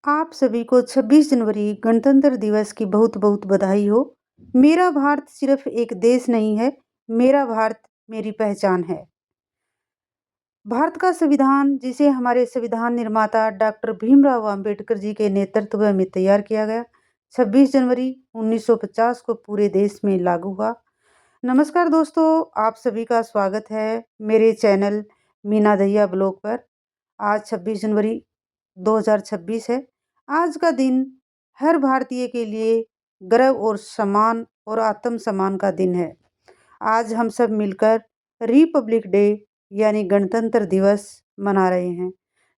आप सभी को 26 जनवरी गणतंत्र दिवस की बहुत बहुत बधाई हो। मेरा भारत सिर्फ एक देश नहीं है, मेरा भारत मेरी पहचान है। भारत का संविधान, जिसे हमारे संविधान निर्माता डॉक्टर भीमराव अंबेडकर जी के नेतृत्व में तैयार किया गया, 26 जनवरी 1950 को पूरे देश में लागू हुआ। नमस्कार दोस्तों, आप सभी का स्वागत है मेरे चैनल मीना दहिया ब्लॉग पर। आज 26 जनवरी 2026 है। आज का दिन हर भारतीय के लिए गर्व और सम्मान और आत्मसम्मान का दिन है। आज हम सब मिलकर रिपब्लिक डे यानी गणतंत्र दिवस मना रहे हैं।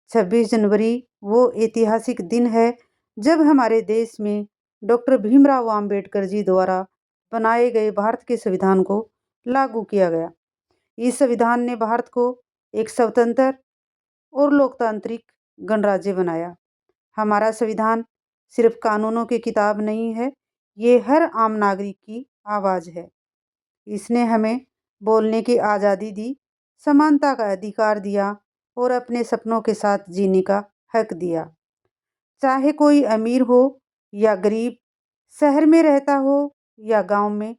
26 जनवरी वो ऐतिहासिक दिन है जब हमारे देश में डॉक्टर भीमराव अंबेडकर जी द्वारा बनाए गए भारत के संविधान को लागू किया गया। इस संविधान ने भारत को एक स्वतंत्र और लोकतांत्रिक गणराज्य बनाया। हमारा संविधान सिर्फ कानूनों की किताब नहीं है, ये हर आम नागरिक की आवाज़ है। इसने हमें बोलने की आज़ादी दी, समानता का अधिकार दिया और अपने सपनों के साथ जीने का हक दिया। चाहे कोई अमीर हो या गरीब, शहर में रहता हो या गांव में,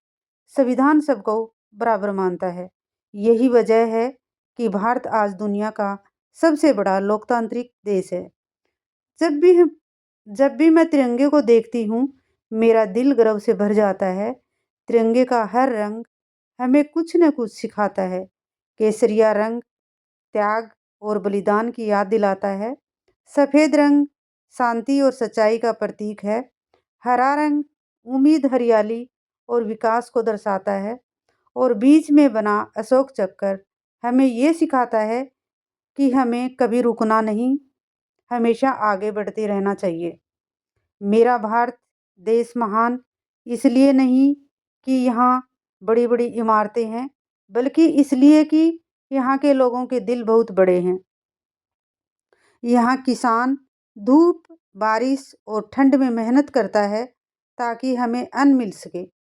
संविधान सबको बराबर मानता है। यही वजह है कि भारत आज दुनिया का सबसे बड़ा लोकतांत्रिक देश है। जब भी हम जब भी मैं तिरंगे को देखती हूँ, मेरा दिल गर्व से भर जाता है। तिरंगे का हर रंग हमें कुछ न कुछ सिखाता है। केसरिया रंग त्याग और बलिदान की याद दिलाता है। सफ़ेद रंग शांति और सच्चाई का प्रतीक है। हरा रंग उम्मीद, हरियाली और विकास को दर्शाता है। और बीच में बना अशोक चक्र हमें ये सिखाता है कि हमें कभी रुकना नहीं, हमेशा आगे बढ़ते रहना चाहिए। मेरा भारत देश महान इसलिए नहीं कि यहाँ बड़ी-बड़ी इमारतें हैं, बल्कि इसलिए कि यहाँ के लोगों के दिल बहुत बड़े हैं। यहाँ किसान धूप, बारिश और ठंड में मेहनत करता है ताकि हमें अन्न मिल सके।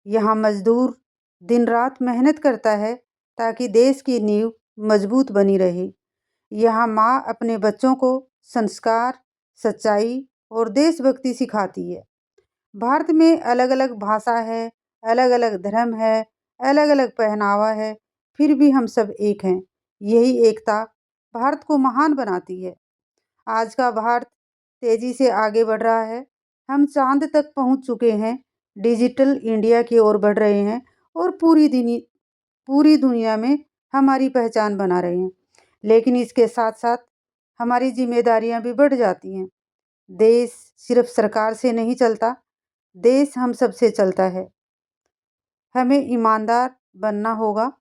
यहाँ मजदूर दिन रात मेहनत करता है ताकि देश की नींव मजबूत बनी रहे। यहाँ माँ अपने बच्चों को संस्कार, सच्चाई और देशभक्ति सिखाती है। भारत में अलग-अलग भाषा है, अलग-अलग धर्म है, अलग-अलग पहनावा है, फिर भी हम सब एक हैं। यही एकता भारत को महान बनाती है। आज का भारत तेजी से आगे बढ़ रहा है। हम चाँद तक पहुँच चुके हैं, डिजिटल इंडिया की ओर बढ़ रहे हैं और पूरी दुनिया में हमारी पहचान बना रहे हैं। लेकिन इसके साथ-साथ हमारी ज़िम्मेदारियाँ भी बढ़ जाती हैं। देश सिर्फ सरकार से नहीं चलता, देश हम सबसे चलता है। हमें ईमानदार बनना होगा,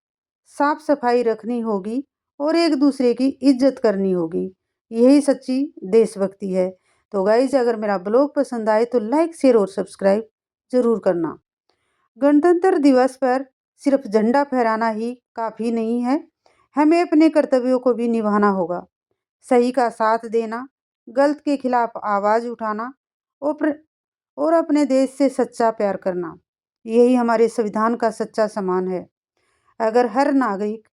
साफ-सफाई रखनी होगी और एक-दूसरे की इज़्ज़त करनी होगी। यही सच्ची देशभक्ति है। तो गाइज़, अगर मेरा ब्लॉग पसंद आए तो लाइक, शेयर और सब्सक्राइब ज़रूर करना। गणतंत्र दिवस पर सिर्फ झंडा फहराना ही काफ़ी नहीं है, हमें अपने कर्तव्यों को भी निभाना होगा। सही का साथ देना, गलत के खिलाफ आवाज़ उठाना और और अपने देश से सच्चा प्यार करना, यही हमारे संविधान का सच्चा सम्मान है। अगर हर नागरिक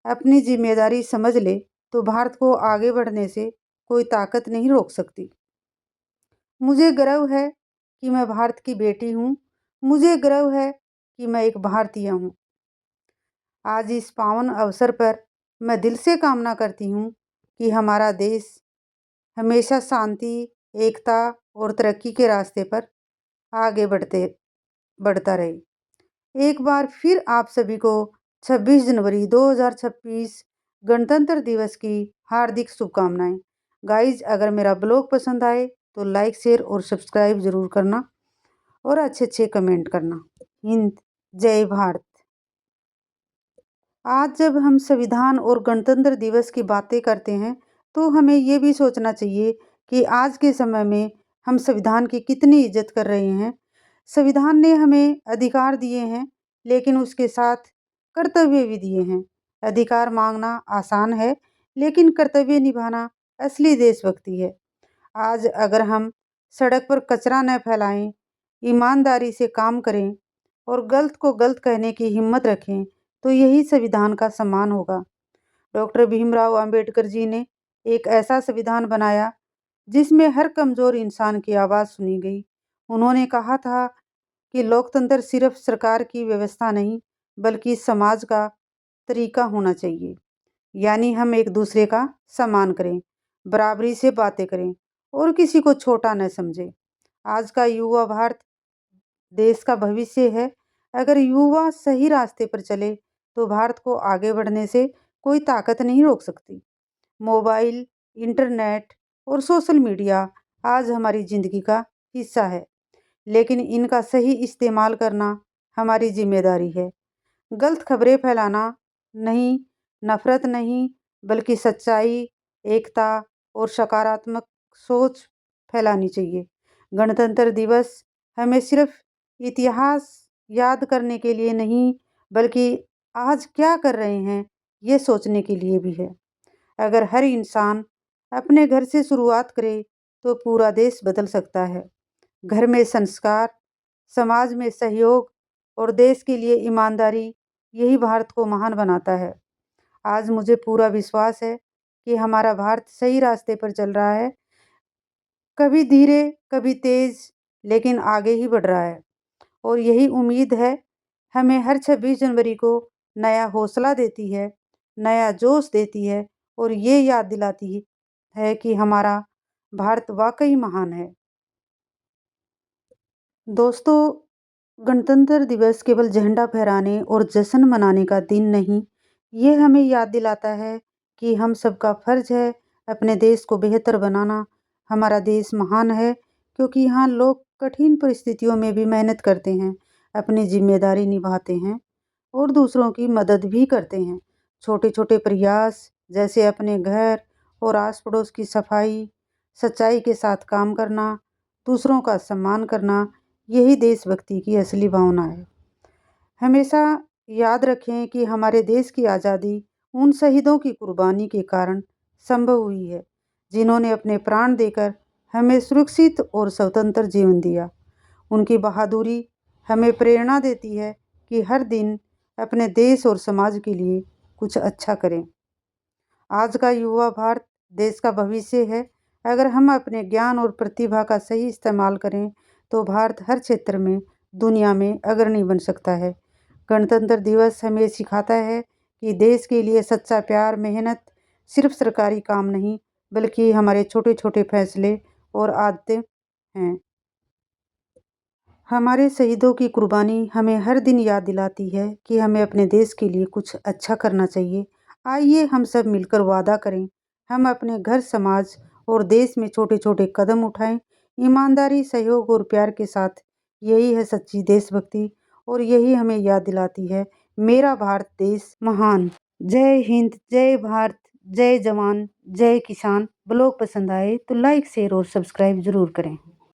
अपनी जिम्मेदारी समझ ले, तो भारत को आगे बढ़ने से कोई ताकत नहीं रोक सकती। मुझे गर्व है कि मैं भारत की बेटी हूँ। मुझे गर्व है कि मैं एक भारतीय हूँ। आज इस पावन अवसर पर मैं दिल से कामना करती हूँ कि हमारा देश हमेशा शांति, एकता और तरक्की के रास्ते पर आगे बढ़ता रहे। एक बार फिर आप सभी को 26 जनवरी 2026 गणतंत्र दिवस की हार्दिक शुभकामनाएं। गाइज, अगर मेरा ब्लॉग पसंद आए तो लाइक, शेयर और सब्सक्राइब ज़रूर करना और अच्छे-अच्छे कमेंट करना। हिंद, जय भारत। आज जब हम संविधान और गणतंत्र दिवस की बातें करते हैं, तो हमें ये भी सोचना चाहिए कि आज के समय में हम संविधान की कितनी इज्जत कर रहे हैं। संविधान ने हमें अधिकार दिए हैं, लेकिन उसके साथ कर्तव्य भी दिए हैं। अधिकार मांगना आसान है, लेकिन कर्तव्य निभाना असली देशभक्ति है। आज अगर हम सड़क पर कचरा न फैलाएं, ईमानदारी से काम करें और गलत को गलत कहने की हिम्मत रखें, तो यही संविधान का सम्मान होगा। डॉक्टर भीमराव अंबेडकर जी ने एक ऐसा संविधान बनाया जिसमें हर कमज़ोर इंसान की आवाज़ सुनी गई। उन्होंने कहा था कि लोकतंत्र सिर्फ सरकार की व्यवस्था नहीं, बल्कि समाज का तरीका होना चाहिए। यानी हम एक दूसरे का सम्मान करें, बराबरी से बातें करें और किसी को छोटा न समझें। आज का युवा भारत देश का भविष्य है। अगर युवा सही रास्ते पर चले तो भारत को आगे बढ़ने से कोई ताकत नहीं रोक सकती। मोबाइल, इंटरनेट और सोशल मीडिया आज हमारी ज़िंदगी का हिस्सा है, लेकिन इनका सही इस्तेमाल करना हमारी ज़िम्मेदारी है। गलत खबरें फैलाना नहीं, नफ़रत नहीं, बल्कि सच्चाई, एकता और सकारात्मक सोच फैलानी चाहिए। गणतंत्र दिवस हमें सिर्फ इतिहास याद करने के लिए नहीं, बल्कि आज क्या कर रहे हैं, ये सोचने के लिए भी है। अगर हर इंसान अपने घर से शुरुआत करे, तो पूरा देश बदल सकता है। घर में संस्कार, समाज में सहयोग और देश के लिए ईमानदारी, यही भारत को महान बनाता है। आज मुझे पूरा विश्वास है कि हमारा भारत सही रास्ते पर चल रहा है, कभी धीरे, कभी तेज़, लेकिन आगे ही बढ़ रहा है। और यही उम्मीद है हमें हर 26 जनवरी को नया हौसला देती है, नया जोश देती है और ये याद दिलाती है कि हमारा भारत वाक़ई महान है। दोस्तों, गणतंत्र दिवस केवल झंडा फहराने और जश्न मनाने का दिन नहीं, ये हमें याद दिलाता है कि हम सबका फ़र्ज़ है अपने देश को बेहतर बनाना। हमारा देश महान है क्योंकि यहाँ लोग कठिन परिस्थितियों में भी मेहनत करते हैं, अपनी ज़िम्मेदारी निभाते हैं और दूसरों की मदद भी करते हैं। छोटे-छोटे प्रयास जैसे अपने घर और आस-पड़ोस की सफाई, सच्चाई के साथ काम करना, दूसरों का सम्मान करना, यही देशभक्ति की असली भावना है। हमेशा याद रखें कि हमारे देश की आज़ादी उन शहीदों की कुर्बानी के कारण संभव हुई है, जिन्होंने अपने प्राण देकर हमें सुरक्षित और स्वतंत्र जीवन दिया। उनकी बहादुरी हमें प्रेरणा देती है कि हर दिन अपने देश और समाज के लिए कुछ अच्छा करें। आज का युवा भारत देश का भविष्य है। अगर हम अपने ज्ञान और प्रतिभा का सही इस्तेमाल करें, तो भारत हर क्षेत्र में दुनिया में अग्रणी बन सकता है। गणतंत्र दिवस हमें सिखाता है कि देश के लिए सच्चा प्यार, मेहनत सिर्फ सरकारी काम नहीं, बल्कि हमारे छोटे-छोटे फैसले और आदतें हैं। हमारे शहीदों की कुर्बानी हमें हर दिन याद दिलाती है कि हमें अपने देश के लिए कुछ अच्छा करना चाहिए। आइए हम सब मिलकर वादा करें, हम अपने घर, समाज और देश में छोटे-छोटे कदम उठाएं, ईमानदारी, सहयोग और प्यार के साथ। यही है सच्ची देशभक्ति और यही हमें याद दिलाती है, मेरा भारत देश महान। जय हिंद, जय भारत, जय जवान, जय किसान। ब्लॉग पसंद आए तो लाइक, शेयर और सब्सक्राइब ज़रूर करें।